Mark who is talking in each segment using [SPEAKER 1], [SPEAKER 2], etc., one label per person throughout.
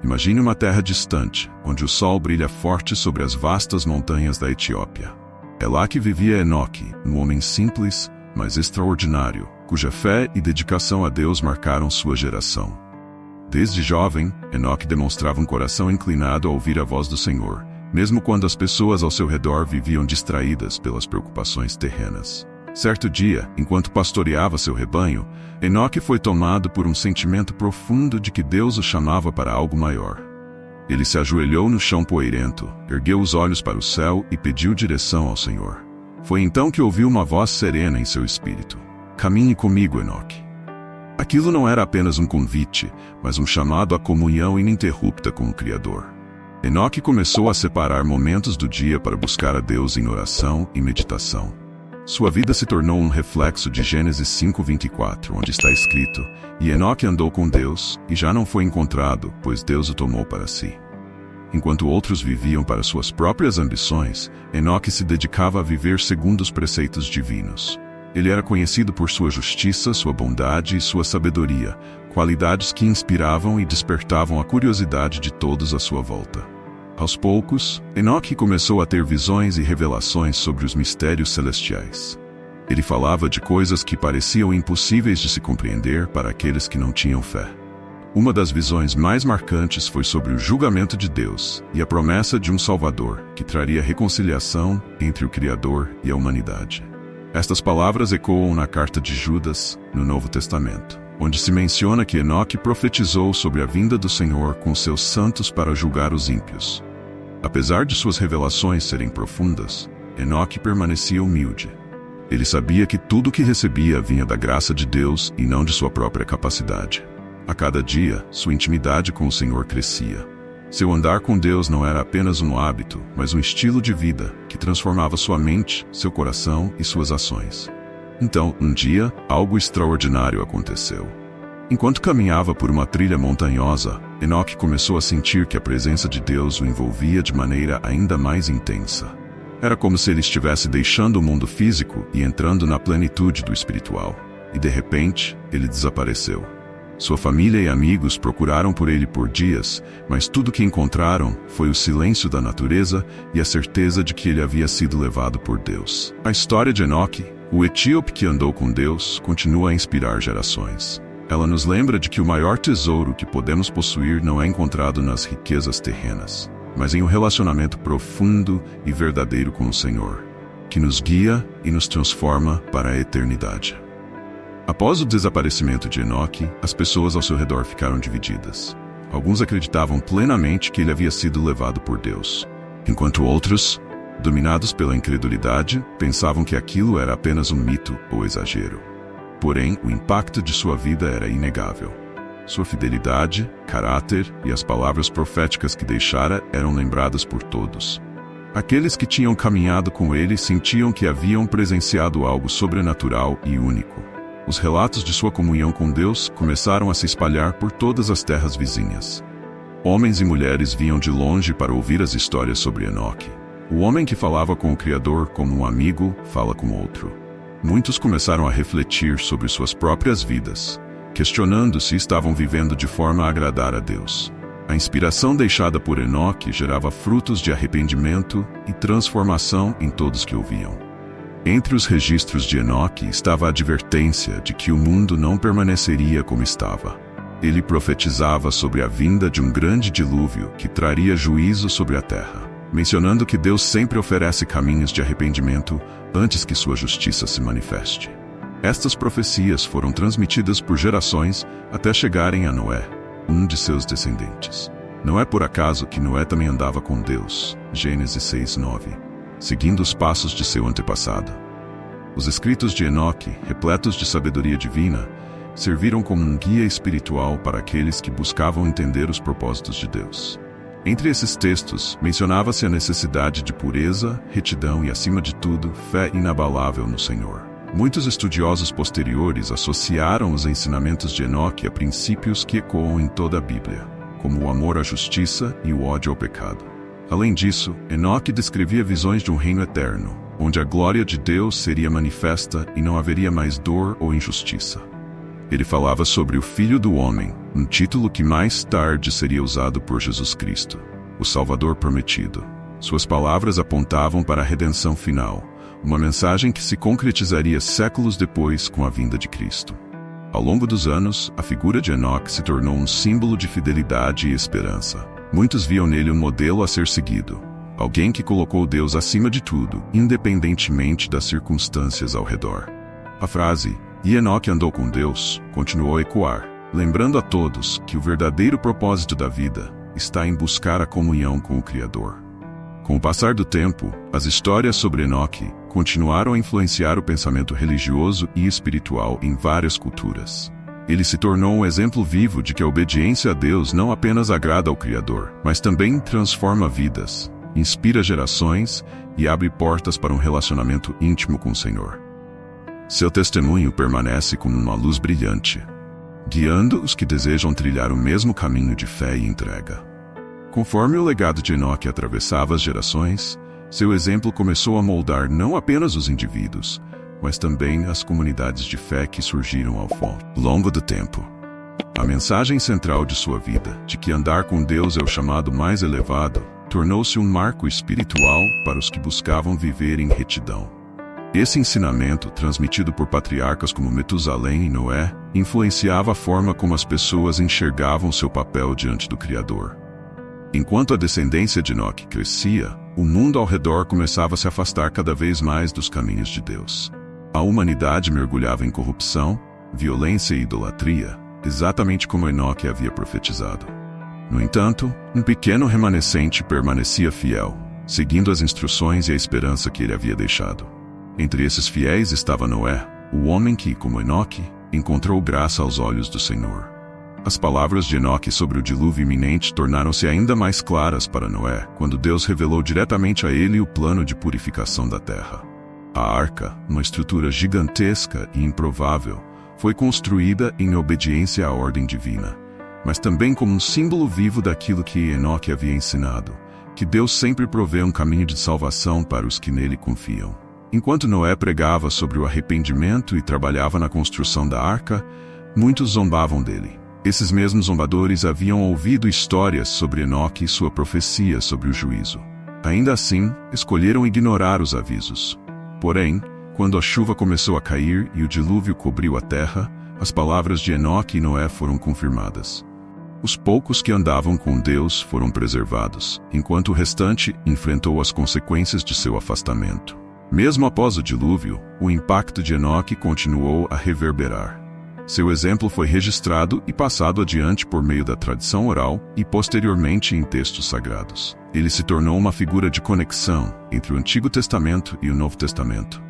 [SPEAKER 1] Imagine uma terra distante, onde o sol brilha forte sobre as vastas montanhas da Etiópia. É lá que vivia Enoque, um homem simples, mas extraordinário, cuja fé e dedicação a Deus marcaram sua geração. Desde jovem, Enoque demonstrava um coração inclinado a ouvir a voz do Senhor, mesmo quando as pessoas ao seu redor viviam distraídas pelas preocupações terrenas. Certo dia, enquanto pastoreava seu rebanho, Enoque foi tomado por um sentimento profundo de que Deus o chamava para algo maior. Ele se ajoelhou no chão poeirento, ergueu os olhos para o céu e pediu direção ao Senhor. Foi então que ouviu uma voz serena em seu espírito: "Caminhe comigo, Enoque." Aquilo não era apenas um convite, mas um chamado à comunhão ininterrupta com o Criador. Enoque começou a separar momentos do dia para buscar a Deus em oração e meditação. Sua vida se tornou um reflexo de Gênesis 5:24, onde está escrito: "E Enoque andou com Deus, e já não foi encontrado, pois Deus o tomou para si." Enquanto outros viviam para suas próprias ambições, Enoque se dedicava a viver segundo os preceitos divinos. Ele era conhecido por sua justiça, sua bondade e sua sabedoria, qualidades que inspiravam e despertavam a curiosidade de todos à sua volta. Aos poucos, Enoque começou a ter visões e revelações sobre os mistérios celestiais. Ele falava de coisas que pareciam impossíveis de se compreender para aqueles que não tinham fé. Uma das visões mais marcantes foi sobre o julgamento de Deus e a promessa de um Salvador que traria reconciliação entre o Criador e a humanidade. Estas palavras ecoam na carta de Judas, no Novo Testamento, onde se menciona que Enoque profetizou sobre a vinda do Senhor com seus santos para julgar os ímpios. Apesar de suas revelações serem profundas, Enoque permanecia humilde. Ele sabia que tudo o que recebia vinha da graça de Deus e não de sua própria capacidade. A cada dia, sua intimidade com o Senhor crescia. Seu andar com Deus não era apenas um hábito, mas um estilo de vida que transformava sua mente, seu coração e suas ações. Então, um dia, algo extraordinário aconteceu. Enquanto caminhava por uma trilha montanhosa, Enoque começou a sentir que a presença de Deus o envolvia de maneira ainda mais intensa. Era como se ele estivesse deixando o mundo físico e entrando na plenitude do espiritual. E de repente, ele desapareceu. Sua família e amigos procuraram por ele por dias, mas tudo que encontraram foi o silêncio da natureza e a certeza de que ele havia sido levado por Deus. A história de Enoque, o etíope que andou com Deus, continua a inspirar gerações. Ela nos lembra de que o maior tesouro que podemos possuir não é encontrado nas riquezas terrenas, mas em um relacionamento profundo e verdadeiro com o Senhor, que nos guia e nos transforma para a eternidade. Após o desaparecimento de Enoque, as pessoas ao seu redor ficaram divididas. Alguns acreditavam plenamente que ele havia sido levado por Deus, enquanto outros, dominados pela incredulidade, pensavam que aquilo era apenas um mito ou exagero. Porém, o impacto de sua vida era inegável. Sua fidelidade, caráter e as palavras proféticas que deixara eram lembradas por todos. Aqueles que tinham caminhado com ele sentiam que haviam presenciado algo sobrenatural e único. Os relatos de sua comunhão com Deus começaram a se espalhar por todas as terras vizinhas. Homens e mulheres vinham de longe para ouvir as histórias sobre Enoque. O homem que falava com o Criador como um amigo fala com outro. Muitos começaram a refletir sobre suas próprias vidas, questionando se estavam vivendo de forma a agradar a Deus. A inspiração deixada por Enoque gerava frutos de arrependimento e transformação em todos que ouviam. Entre os registros de Enoque estava a advertência de que o mundo não permaneceria como estava. Ele profetizava sobre a vinda de um grande dilúvio que traria juízo sobre a terra, mencionando que Deus sempre oferece caminhos de arrependimento antes que sua justiça se manifeste. Estas profecias foram transmitidas por gerações até chegarem a Noé, um de seus descendentes. Não é por acaso que Noé também andava com Deus, Gênesis 6:9, seguindo os passos de seu antepassado. Os escritos de Enoque, repletos de sabedoria divina, serviram como um guia espiritual para aqueles que buscavam entender os propósitos de Deus. Entre esses textos, mencionava-se a necessidade de pureza, retidão e, acima de tudo, fé inabalável no Senhor. Muitos estudiosos posteriores associaram os ensinamentos de Enoque a princípios que ecoam em toda a Bíblia, como o amor à justiça e o ódio ao pecado. Além disso, Enoque descrevia visões de um reino eterno, onde a glória de Deus seria manifesta e não haveria mais dor ou injustiça. Ele falava sobre o Filho do Homem, um título que mais tarde seria usado por Jesus Cristo, o Salvador prometido. Suas palavras apontavam para a redenção final, uma mensagem que se concretizaria séculos depois com a vinda de Cristo. Ao longo dos anos, a figura de Enoque se tornou um símbolo de fidelidade e esperança. Muitos viam nele um modelo a ser seguido, alguém que colocou Deus acima de tudo, independentemente das circunstâncias ao redor. A frase, "E Enoque andou com Deus", continuou a ecoar, lembrando a todos que o verdadeiro propósito da vida está em buscar a comunhão com o Criador. Com o passar do tempo, as histórias sobre Enoque continuaram a influenciar o pensamento religioso e espiritual em várias culturas. Ele se tornou um exemplo vivo de que a obediência a Deus não apenas agrada ao Criador, mas também transforma vidas, inspira gerações e abre portas para um relacionamento íntimo com o Senhor. Seu testemunho permanece como uma luz brilhante, guiando os que desejam trilhar o mesmo caminho de fé e entrega. Conforme o legado de Enoque atravessava as gerações, seu exemplo começou a moldar não apenas os indivíduos, mas também as comunidades de fé que surgiram ao longo do tempo. A mensagem central de sua vida, de que andar com Deus é o chamado mais elevado, tornou-se um marco espiritual para os que buscavam viver em retidão. Esse ensinamento, transmitido por patriarcas como Metusalém e Noé, influenciava a forma como as pessoas enxergavam seu papel diante do Criador. Enquanto a descendência de Enoque crescia, o mundo ao redor começava a se afastar cada vez mais dos caminhos de Deus. A humanidade mergulhava em corrupção, violência e idolatria, exatamente como Enoque havia profetizado. No entanto, um pequeno remanescente permanecia fiel, seguindo as instruções e a esperança que ele havia deixado. Entre esses fiéis estava Noé, o homem que, como Enoque, encontrou graça aos olhos do Senhor. As palavras de Enoque sobre o dilúvio iminente tornaram-se ainda mais claras para Noé, quando Deus revelou diretamente a ele o plano de purificação da terra. A arca, uma estrutura gigantesca e improvável, foi construída em obediência à ordem divina, mas também como um símbolo vivo daquilo que Enoque havia ensinado, que Deus sempre provê um caminho de salvação para os que nele confiam. Enquanto Noé pregava sobre o arrependimento e trabalhava na construção da arca, muitos zombavam dele. Esses mesmos zombadores haviam ouvido histórias sobre Enoque e sua profecia sobre o juízo. Ainda assim, escolheram ignorar os avisos. Porém, quando a chuva começou a cair e o dilúvio cobriu a terra, as palavras de Enoque e Noé foram confirmadas. Os poucos que andavam com Deus foram preservados, enquanto o restante enfrentou as consequências de seu afastamento. Mesmo após o dilúvio, o impacto de Enoque continuou a reverberar. Seu exemplo foi registrado e passado adiante por meio da tradição oral e posteriormente em textos sagrados. Ele se tornou uma figura de conexão entre o Antigo Testamento e o Novo Testamento,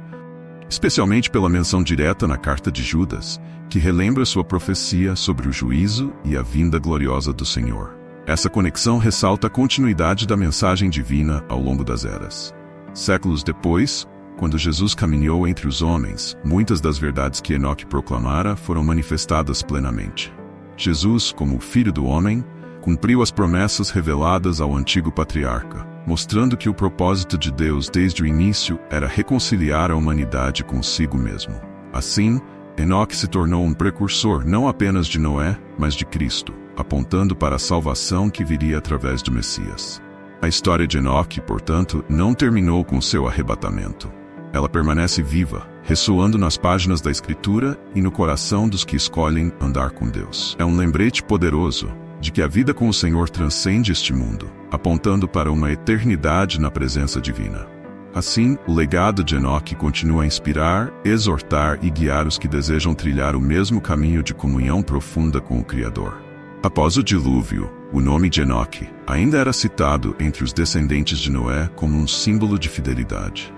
[SPEAKER 1] especialmente pela menção direta na carta de Judas, que relembra sua profecia sobre o juízo e a vinda gloriosa do Senhor. Essa conexão ressalta a continuidade da mensagem divina ao longo das eras. Séculos depois, quando Jesus caminhou entre os homens, muitas das verdades que Enoque proclamara foram manifestadas plenamente. Jesus, como o Filho do Homem, cumpriu as promessas reveladas ao antigo patriarca, mostrando que o propósito de Deus desde o início era reconciliar a humanidade consigo mesmo. Assim, Enoque se tornou um precursor não apenas de Noé, mas de Cristo, apontando para a salvação que viria através do Messias. A história de Enoque, portanto, não terminou com seu arrebatamento. Ela permanece viva, ressoando nas páginas da Escritura e no coração dos que escolhem andar com Deus. É um lembrete poderoso de que a vida com o Senhor transcende este mundo, apontando para uma eternidade na presença divina. Assim, o legado de Enoque continua a inspirar, exortar e guiar os que desejam trilhar o mesmo caminho de comunhão profunda com o Criador. Após o dilúvio, o nome de Enoque ainda era citado entre os descendentes de Noé como um símbolo de fidelidade.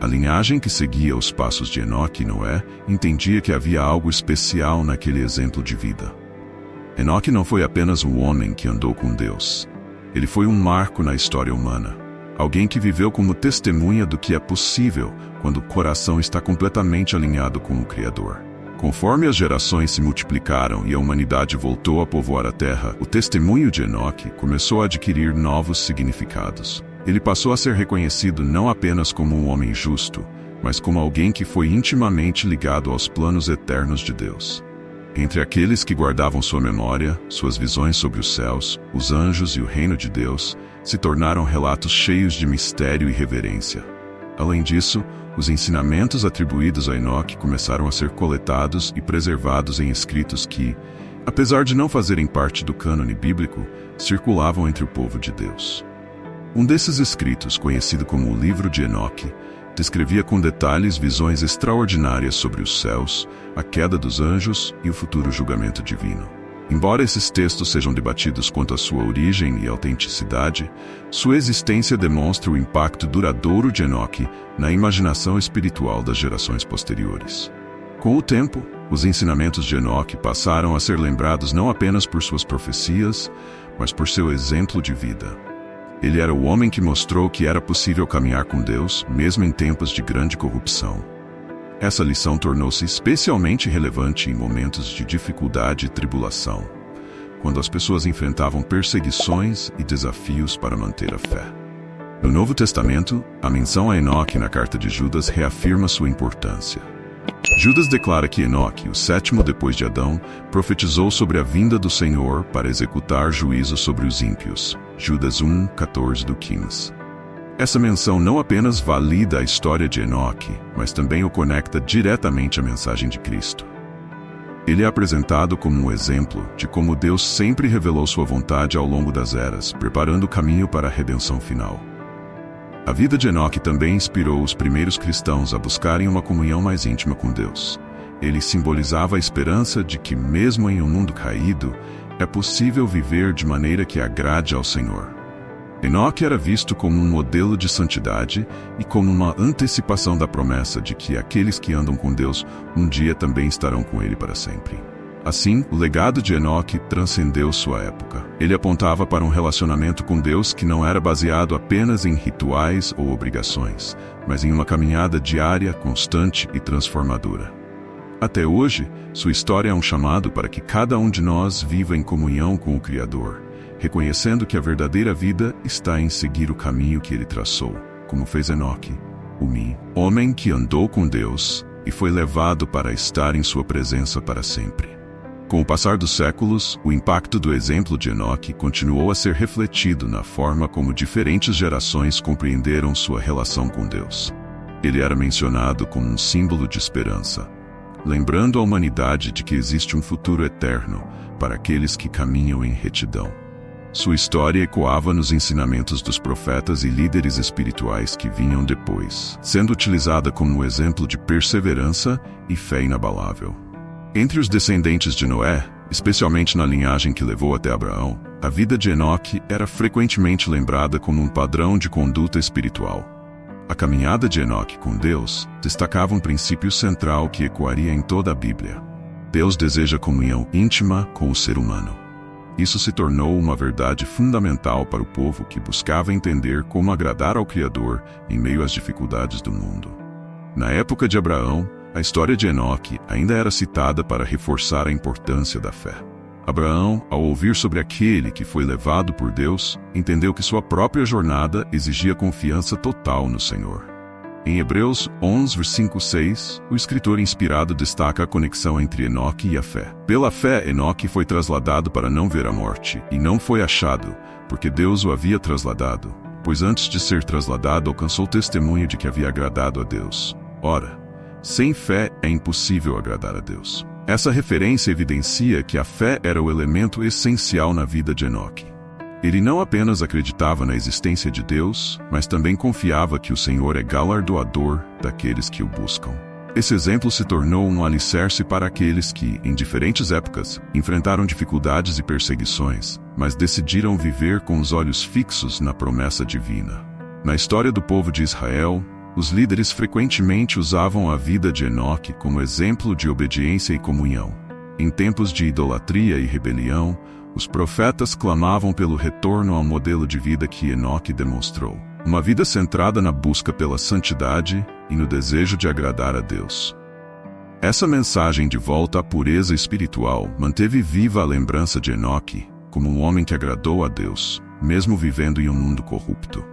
[SPEAKER 1] A linhagem que seguia os passos de Enoque e Noé entendia que havia algo especial naquele exemplo de vida. Enoque não foi apenas um homem que andou com Deus. Ele foi um marco na história humana. Alguém que viveu como testemunha do que é possível quando o coração está completamente alinhado com o Criador. Conforme as gerações se multiplicaram e a humanidade voltou a povoar a terra, o testemunho de Enoque começou a adquirir novos significados. Ele passou a ser reconhecido não apenas como um homem justo, mas como alguém que foi intimamente ligado aos planos eternos de Deus. Entre aqueles que guardavam sua memória, suas visões sobre os céus, os anjos e o reino de Deus se tornaram relatos cheios de mistério e reverência. Além disso, os ensinamentos atribuídos a Enoque começaram a ser coletados e preservados em escritos que, apesar de não fazerem parte do cânone bíblico, circulavam entre o povo de Deus. Um desses escritos, conhecido como o Livro de Enoque, descrevia com detalhes visões extraordinárias sobre os céus, a queda dos anjos e o futuro julgamento divino. Embora esses textos sejam debatidos quanto à sua origem e autenticidade, sua existência demonstra o impacto duradouro de Enoque na imaginação espiritual das gerações posteriores. Com o tempo, os ensinamentos de Enoque passaram a ser lembrados não apenas por suas profecias, mas por seu exemplo de vida. Ele era o homem que mostrou que era possível caminhar com Deus, mesmo em tempos de grande corrupção. Essa lição tornou-se especialmente relevante em momentos de dificuldade e tribulação, quando as pessoas enfrentavam perseguições e desafios para manter a fé. No Novo Testamento, a menção a Enoque na carta de Judas reafirma sua importância. Judas declara que Enoque, o sétimo depois de Adão, profetizou sobre a vinda do Senhor para executar juízo sobre os ímpios. Judas 1:14-15. Essa menção não apenas valida a história de Enoque, mas também o conecta diretamente à mensagem de Cristo. Ele é apresentado como um exemplo de como Deus sempre revelou sua vontade ao longo das eras, preparando o caminho para a redenção final. A vida de Enoque também inspirou os primeiros cristãos a buscarem uma comunhão mais íntima com Deus. Ele simbolizava a esperança de que, mesmo em um mundo caído, é possível viver de maneira que agrade ao Senhor. Enoque era visto como um modelo de santidade e como uma antecipação da promessa de que aqueles que andam com Deus um dia também estarão com Ele para sempre. Assim, o legado de Enoque transcendeu sua época. Ele apontava para um relacionamento com Deus que não era baseado apenas em rituais ou obrigações, mas em uma caminhada diária, constante e transformadora. Até hoje, sua história é um chamado para que cada um de nós viva em comunhão com o Criador, reconhecendo que a verdadeira vida está em seguir o caminho que Ele traçou, como fez Enoque, homem que andou com Deus e foi levado para estar em sua presença para sempre. Com o passar dos séculos, o impacto do exemplo de Enoque continuou a ser refletido na forma como diferentes gerações compreenderam sua relação com Deus. Ele era mencionado como um símbolo de esperança, lembrando a humanidade de que existe um futuro eterno para aqueles que caminham em retidão. Sua história ecoava nos ensinamentos dos profetas e líderes espirituais que vinham depois, sendo utilizada como um exemplo de perseverança e fé inabalável. Entre os descendentes de Noé, especialmente na linhagem que levou até Abraão, a vida de Enoque era frequentemente lembrada como um padrão de conduta espiritual. A caminhada de Enoque com Deus destacava um princípio central que ecoaria em toda a Bíblia. Deus deseja comunhão íntima com o ser humano. Isso se tornou uma verdade fundamental para o povo que buscava entender como agradar ao Criador em meio às dificuldades do mundo. Na época de Abraão, a história de Enoque ainda era citada para reforçar a importância da fé. Abraão, ao ouvir sobre aquele que foi levado por Deus, entendeu que sua própria jornada exigia confiança total no Senhor. Em Hebreus 11, versículo 6, o escritor inspirado destaca a conexão entre Enoque e a fé. Pela fé, Enoque foi trasladado para não ver a morte, e não foi achado, porque Deus o havia trasladado, pois antes de ser trasladado alcançou testemunho de que havia agradado a Deus. Ora, sem fé é impossível agradar a Deus. Essa referência evidencia que a fé era o elemento essencial na vida de Enoque. Ele não apenas acreditava na existência de Deus, mas também confiava que o Senhor é galardoador daqueles que o buscam. Esse exemplo se tornou um alicerce para aqueles que, em diferentes épocas, enfrentaram dificuldades e perseguições, mas decidiram viver com os olhos fixos na promessa divina. Na história do povo de Israel, os líderes frequentemente usavam a vida de Enoque como exemplo de obediência e comunhão. Em tempos de idolatria e rebelião, os profetas clamavam pelo retorno ao modelo de vida que Enoque demonstrou. Uma vida centrada na busca pela santidade e no desejo de agradar a Deus. Essa mensagem de volta à pureza espiritual manteve viva a lembrança de Enoque como um homem que agradou a Deus, mesmo vivendo em um mundo corrupto.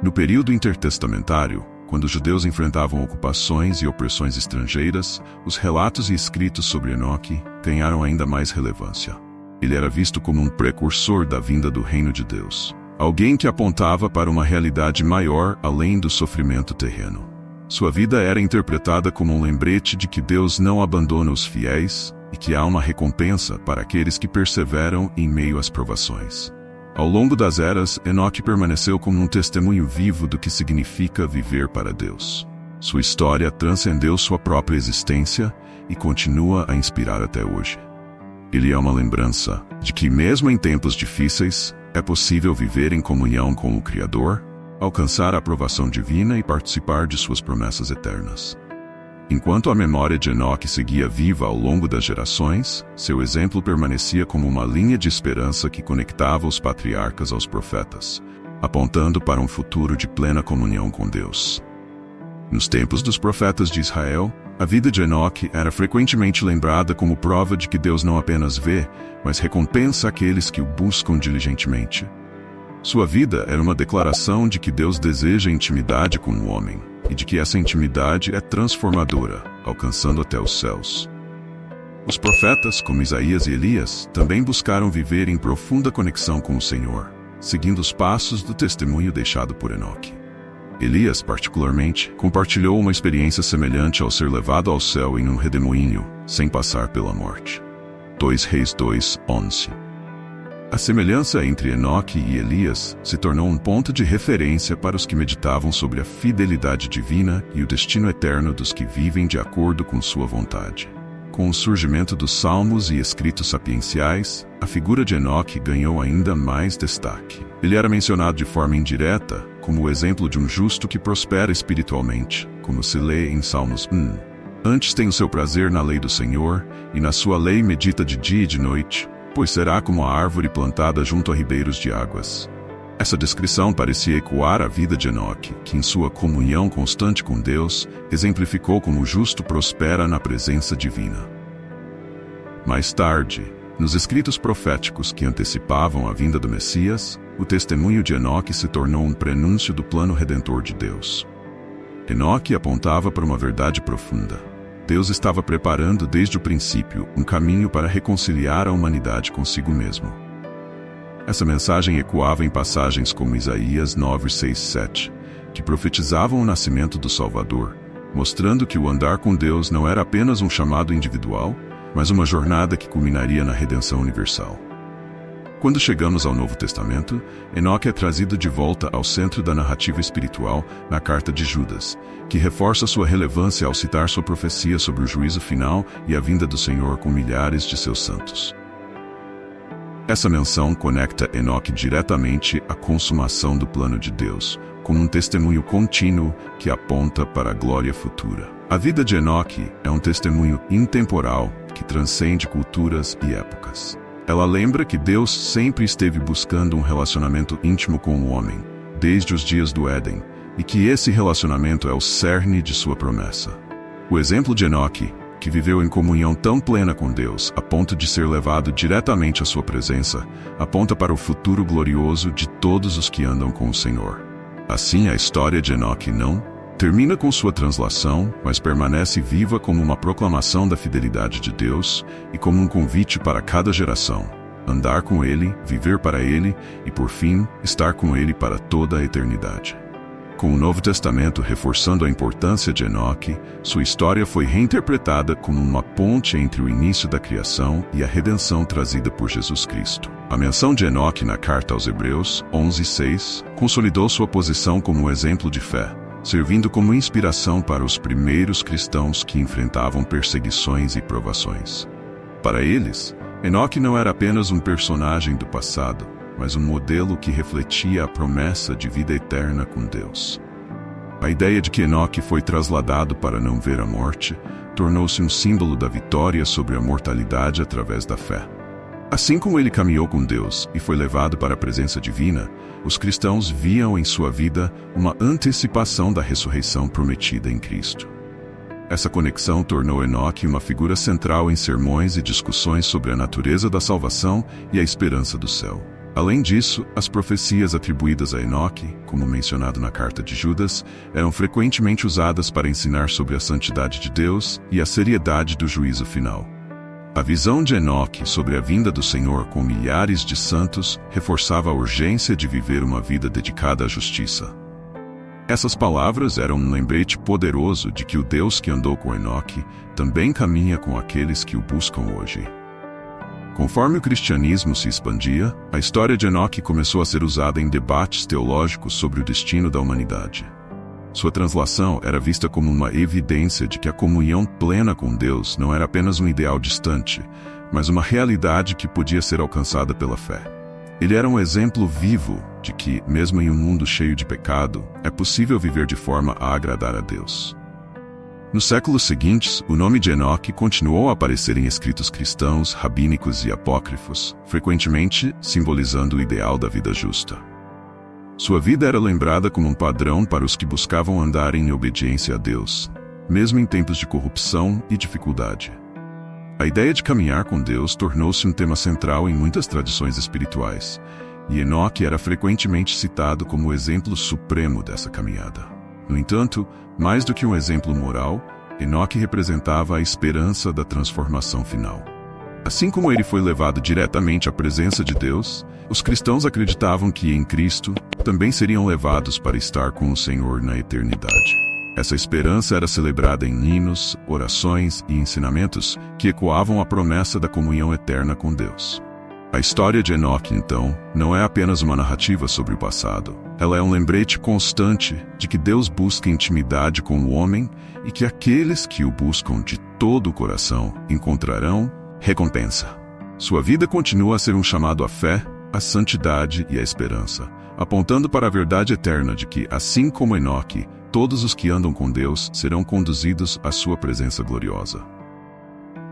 [SPEAKER 1] No período intertestamentário, Quando os judeus enfrentavam ocupações e opressões estrangeiras, os relatos e escritos sobre Enoque ganharam ainda mais relevância. Ele era visto como um precursor da vinda do reino de Deus, alguém que apontava para uma realidade maior além do sofrimento terreno. Sua vida era interpretada como um lembrete de que Deus não abandona os fiéis e que há uma recompensa para aqueles que perseveram em meio às provações. Ao longo das eras, Enoque permaneceu como um testemunho vivo do que significa viver para Deus. Sua história transcendeu sua própria existência e continua a inspirar até hoje. Ele é uma lembrança de que, mesmo em tempos difíceis, é possível viver em comunhão com o Criador, alcançar a aprovação divina e participar de suas promessas eternas. Enquanto a memória de Enoque seguia viva ao longo das gerações, seu exemplo permanecia como uma linha de esperança que conectava os patriarcas aos profetas, apontando para um futuro de plena comunhão com Deus. Nos tempos dos profetas de Israel, a vida de Enoque era frequentemente lembrada como prova de que Deus não apenas vê, mas recompensa aqueles que o buscam diligentemente. Sua vida era uma declaração de que Deus deseja intimidade com o homem, e de que essa intimidade é transformadora, alcançando até os céus. Os profetas, como Isaías e Elias, também buscaram viver em profunda conexão com o Senhor, seguindo os passos do testemunho deixado por Enoque. Elias, particularmente, compartilhou uma experiência semelhante ao ser levado ao céu em um redemoinho, sem passar pela morte. 2 Reis 2:11. A semelhança entre Enoque e Elias se tornou um ponto de referência para os que meditavam sobre a fidelidade divina e o destino eterno dos que vivem de acordo com sua vontade. Com o surgimento dos salmos e escritos sapienciais, a figura de Enoque ganhou ainda mais destaque. Ele era mencionado de forma indireta como o exemplo de um justo que prospera espiritualmente, como se lê em Salmos 1. Antes tem o seu prazer na lei do Senhor, e na sua lei medita de dia e de noite, pois será como a árvore plantada junto a ribeiros de águas. Essa descrição parecia ecoar a vida de Enoque, que em sua comunhão constante com Deus, exemplificou como o justo prospera na presença divina. Mais tarde, nos escritos proféticos que antecipavam a vinda do Messias, o testemunho de Enoque se tornou um prenúncio do plano redentor de Deus. Enoque apontava para uma verdade profunda. Deus estava preparando desde o princípio um caminho para reconciliar a humanidade consigo mesmo. Essa mensagem ecoava em passagens como Isaías 9:6-7, que profetizavam o nascimento do Salvador, mostrando que o andar com Deus não era apenas um chamado individual, mas uma jornada que culminaria na redenção universal. Quando chegamos ao Novo Testamento, Enoque é trazido de volta ao centro da narrativa espiritual na carta de Judas, que reforça sua relevância ao citar sua profecia sobre o juízo final e a vinda do Senhor com milhares de seus santos. Essa menção conecta Enoque diretamente à consumação do plano de Deus, como um testemunho contínuo que aponta para a glória futura. A vida de Enoque é um testemunho intemporal que transcende culturas e épocas. Ela lembra que Deus sempre esteve buscando um relacionamento íntimo com o homem, desde os dias do Éden, e que esse relacionamento é o cerne de sua promessa. O exemplo de Enoque, que viveu em comunhão tão plena com Deus, a ponto de ser levado diretamente à sua presença, aponta para o futuro glorioso de todos os que andam com o Senhor. Assim, a história de Enoque não termina com sua translação, mas permanece viva como uma proclamação da fidelidade de Deus e como um convite para cada geração, andar com Ele, viver para Ele e, por fim, estar com Ele para toda a eternidade. Com o Novo Testamento reforçando a importância de Enoque, sua história foi reinterpretada como uma ponte entre o início da criação e a redenção trazida por Jesus Cristo. A menção de Enoque na carta aos Hebreus 11:6 consolidou sua posição como um exemplo de fé, servindo como inspiração para os primeiros cristãos que enfrentavam perseguições e provações. Para eles, Enoque não era apenas um personagem do passado, mas um modelo que refletia a promessa de vida eterna com Deus. A ideia de que Enoque foi trasladado para não ver a morte tornou-se um símbolo da vitória sobre a mortalidade através da fé. Assim como ele caminhou com Deus e foi levado para a presença divina, os cristãos viam em sua vida uma antecipação da ressurreição prometida em Cristo. Essa conexão tornou Enoque uma figura central em sermões e discussões sobre a natureza da salvação e a esperança do céu. Além disso, as profecias atribuídas a Enoque, como mencionado na carta de Judas, eram frequentemente usadas para ensinar sobre a santidade de Deus e a seriedade do juízo final. A visão de Enoque sobre a vinda do Senhor com milhares de santos reforçava a urgência de viver uma vida dedicada à justiça. Essas palavras eram um lembrete poderoso de que o Deus que andou com Enoque também caminha com aqueles que o buscam hoje. Conforme o cristianismo se expandia, a história de Enoque começou a ser usada em debates teológicos sobre o destino da humanidade. Sua translação era vista como uma evidência de que a comunhão plena com Deus não era apenas um ideal distante, mas uma realidade que podia ser alcançada pela fé. Ele era um exemplo vivo de que, mesmo em um mundo cheio de pecado, é possível viver de forma a agradar a Deus. Nos séculos seguintes, o nome de Enoque continuou a aparecer em escritos cristãos, rabínicos e apócrifos, frequentemente simbolizando o ideal da vida justa. Sua vida era lembrada como um padrão para os que buscavam andar em obediência a Deus, mesmo em tempos de corrupção e dificuldade. A ideia de caminhar com Deus tornou-se um tema central em muitas tradições espirituais, e Enoque era frequentemente citado como o exemplo supremo dessa caminhada. No entanto, mais do que um exemplo moral, Enoque representava a esperança da transformação final. Assim como ele foi levado diretamente à presença de Deus, os cristãos acreditavam que, em Cristo, também seriam levados para estar com o Senhor na eternidade. Essa esperança era celebrada em hinos, orações e ensinamentos que ecoavam a promessa da comunhão eterna com Deus. A história de Enoque, então, não é apenas uma narrativa sobre o passado. Ela é um lembrete constante de que Deus busca intimidade com o homem e que aqueles que o buscam de todo o coração encontrarão recompensa. Sua vida continua a ser um chamado à fé, à santidade e à esperança, apontando para a verdade eterna de que, assim como Enoque, todos os que andam com Deus serão conduzidos à sua presença gloriosa.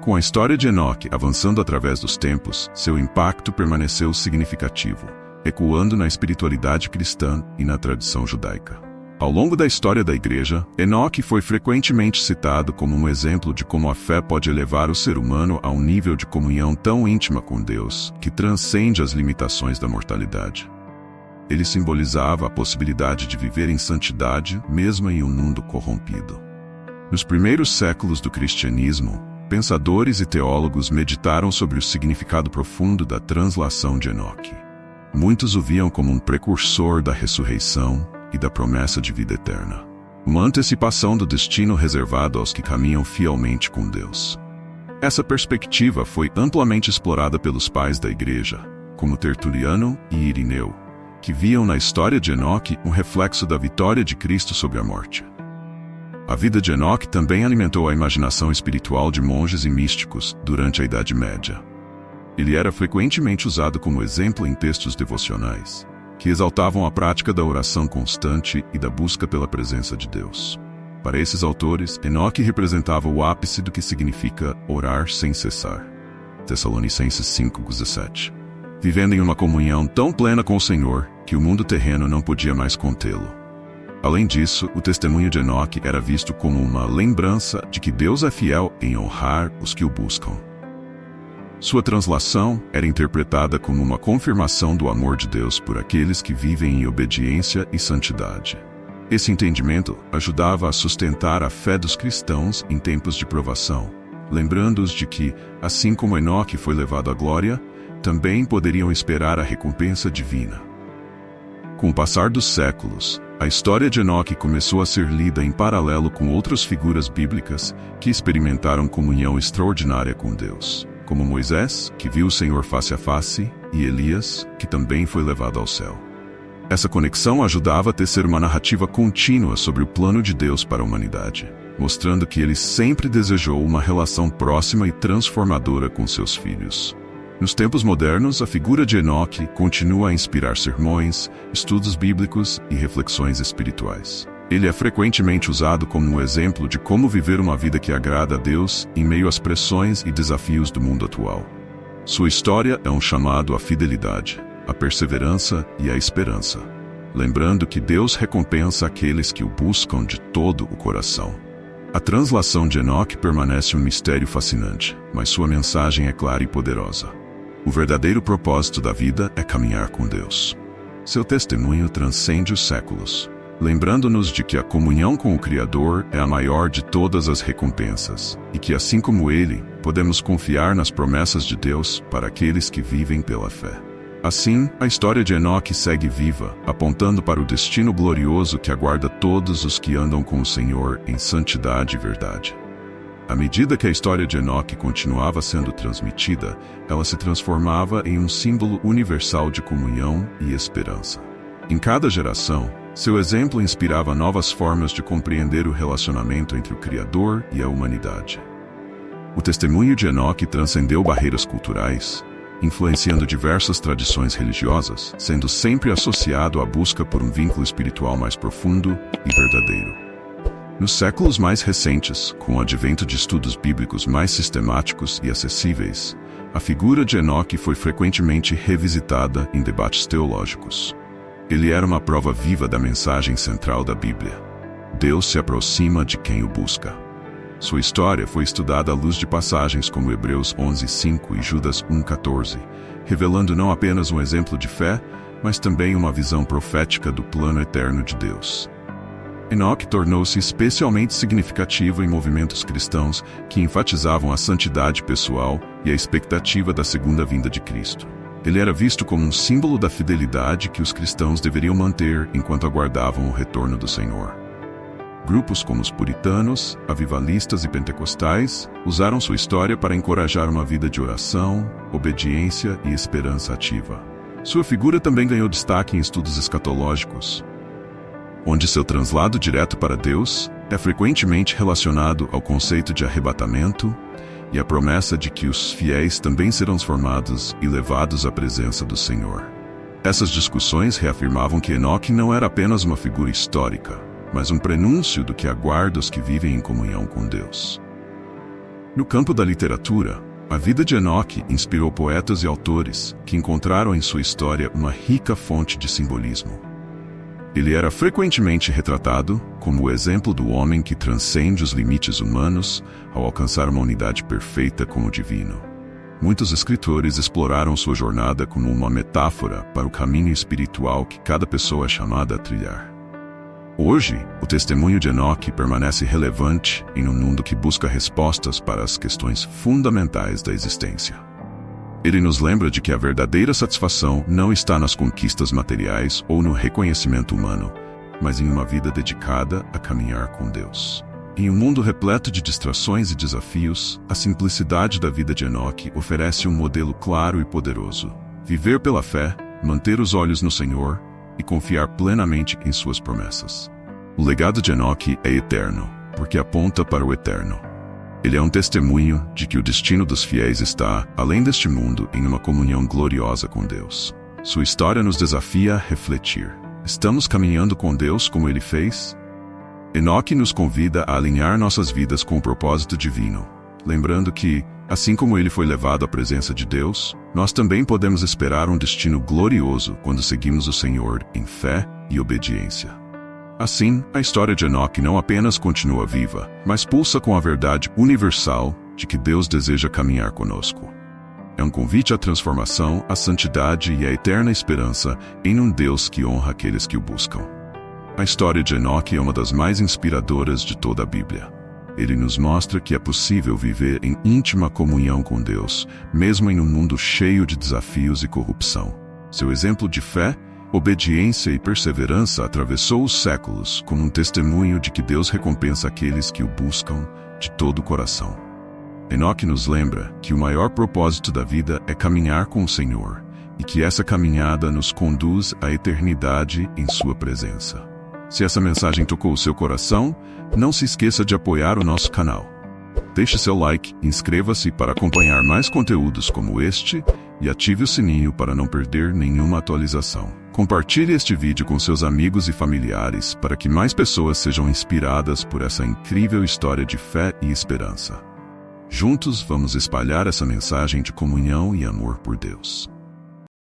[SPEAKER 1] Com a história de Enoque avançando através dos tempos, seu impacto permaneceu significativo, ecoando na espiritualidade cristã e na tradição judaica. Ao longo da história da Igreja, Enoque foi frequentemente citado como um exemplo de como a fé pode elevar o ser humano a um nível de comunhão tão íntima com Deus que transcende as limitações da mortalidade. Ele simbolizava a possibilidade de viver em santidade mesmo em um mundo corrompido. Nos primeiros séculos do cristianismo, pensadores e teólogos meditaram sobre o significado profundo da translação de Enoque. Muitos o viam como um precursor da ressurreição e da promessa de vida eterna, uma antecipação do destino reservado aos que caminham fielmente com Deus. Essa perspectiva foi amplamente explorada pelos pais da Igreja, como Tertuliano e Irineu, que viam na história de Enoque um reflexo da vitória de Cristo sobre a morte. A vida de Enoque também alimentou a imaginação espiritual de monges e místicos durante a Idade Média. Ele era frequentemente usado como exemplo em textos devocionais, que exaltavam a prática da oração constante e da busca pela presença de Deus. Para esses autores, Enoque representava o ápice do que significa orar sem cessar. Tessalonicenses 5:17. Vivendo em uma comunhão tão plena com o Senhor que o mundo terreno não podia mais contê-lo. Além disso, o testemunho de Enoque era visto como uma lembrança de que Deus é fiel em honrar os que o buscam. Sua translação era interpretada como uma confirmação do amor de Deus por aqueles que vivem em obediência e santidade. Esse entendimento ajudava a sustentar a fé dos cristãos em tempos de provação, lembrando-os de que, assim como Enoque foi levado à glória, também poderiam esperar a recompensa divina. Com o passar dos séculos, a história de Enoque começou a ser lida em paralelo com outras figuras bíblicas que experimentaram comunhão extraordinária com Deus, como Moisés, que viu o Senhor face a face, e Elias, que também foi levado ao céu. Essa conexão ajudava a tecer uma narrativa contínua sobre o plano de Deus para a humanidade, mostrando que ele sempre desejou uma relação próxima e transformadora com seus filhos. Nos tempos modernos, a figura de Enoque continua a inspirar sermões, estudos bíblicos e reflexões espirituais. Ele é frequentemente usado como um exemplo de como viver uma vida que agrada a Deus em meio às pressões e desafios do mundo atual. Sua história é um chamado à fidelidade, à perseverança e à esperança, lembrando que Deus recompensa aqueles que o buscam de todo o coração. A translação de Enoque permanece um mistério fascinante, mas sua mensagem é clara e poderosa. O verdadeiro propósito da vida é caminhar com Deus. Seu testemunho transcende os séculos, lembrando-nos de que a comunhão com o Criador é a maior de todas as recompensas, e que, assim como Ele, podemos confiar nas promessas de Deus para aqueles que vivem pela fé. Assim, a história de Enoque segue viva, apontando para o destino glorioso que aguarda todos os que andam com o Senhor em santidade e verdade. À medida que a história de Enoque continuava sendo transmitida, ela se transformava em um símbolo universal de comunhão e esperança. Em cada geração, seu exemplo inspirava novas formas de compreender o relacionamento entre o Criador e a humanidade. O testemunho de Enoque transcendeu barreiras culturais, influenciando diversas tradições religiosas, sendo sempre associado à busca por um vínculo espiritual mais profundo e verdadeiro. Nos séculos mais recentes, com o advento de estudos bíblicos mais sistemáticos e acessíveis, a figura de Enoque foi frequentemente revisitada em debates teológicos. Ele era uma prova viva da mensagem central da Bíblia: Deus se aproxima de quem o busca. Sua história foi estudada à luz de passagens como Hebreus 11:5 e Judas 1:14, revelando não apenas um exemplo de fé, mas também uma visão profética do plano eterno de Deus. Enoque tornou-se especialmente significativo em movimentos cristãos que enfatizavam a santidade pessoal e a expectativa da segunda vinda de Cristo. Ele era visto como um símbolo da fidelidade que os cristãos deveriam manter enquanto aguardavam o retorno do Senhor. Grupos como os puritanos, avivalistas e pentecostais usaram sua história para encorajar uma vida de oração, obediência e esperança ativa. Sua figura também ganhou destaque em estudos escatológicos, onde seu translado direto para Deus é frequentemente relacionado ao conceito de arrebatamento e a promessa de que os fiéis também serão transformados e levados à presença do Senhor. Essas discussões reafirmavam que Enoque não era apenas uma figura histórica, mas um prenúncio do que aguarda os que vivem em comunhão com Deus. No campo da literatura, a vida de Enoque inspirou poetas e autores que encontraram em sua história uma rica fonte de simbolismo. Ele era frequentemente retratado como o exemplo do homem que transcende os limites humanos ao alcançar uma unidade perfeita com o divino. Muitos escritores exploraram sua jornada como uma metáfora para o caminho espiritual que cada pessoa é chamada a trilhar. Hoje, o testemunho de Enoque permanece relevante em um mundo que busca respostas para as questões fundamentais da existência. Ele nos lembra de que a verdadeira satisfação não está nas conquistas materiais ou no reconhecimento humano, mas em uma vida dedicada a caminhar com Deus. Em um mundo repleto de distrações e desafios, a simplicidade da vida de Enoque oferece um modelo claro e poderoso: viver pela fé, manter os olhos no Senhor e confiar plenamente em suas promessas. O legado de Enoque é eterno, porque aponta para o eterno. Ele é um testemunho de que o destino dos fiéis está, além deste mundo, em uma comunhão gloriosa com Deus. Sua história nos desafia a refletir: estamos caminhando com Deus como Ele fez? Enoque nos convida a alinhar nossas vidas com o propósito divino, lembrando que, assim como ele foi levado à presença de Deus, nós também podemos esperar um destino glorioso quando seguimos o Senhor em fé e obediência. Assim, a história de Enoque não apenas continua viva, mas pulsa com a verdade universal de que Deus deseja caminhar conosco. É um convite à transformação, à santidade e à eterna esperança em um Deus que honra aqueles que o buscam. A história de Enoque é uma das mais inspiradoras de toda a Bíblia. Ele nos mostra que é possível viver em íntima comunhão com Deus, mesmo em um mundo cheio de desafios e corrupção. Seu exemplo de fé, obediência e perseverança atravessou os séculos como um testemunho de que Deus recompensa aqueles que o buscam de todo o coração. Enoque nos lembra que o maior propósito da vida é caminhar com o Senhor e que essa caminhada nos conduz à eternidade em sua presença. Se essa mensagem tocou o seu coração, não se esqueça de apoiar o nosso canal. Deixe seu like, inscreva-se para acompanhar mais conteúdos como este e ative o sininho para não perder nenhuma atualização. Compartilhe este vídeo com seus amigos e familiares para que mais pessoas sejam inspiradas por essa incrível história de fé e esperança. Juntos vamos espalhar essa mensagem de comunhão e amor por Deus.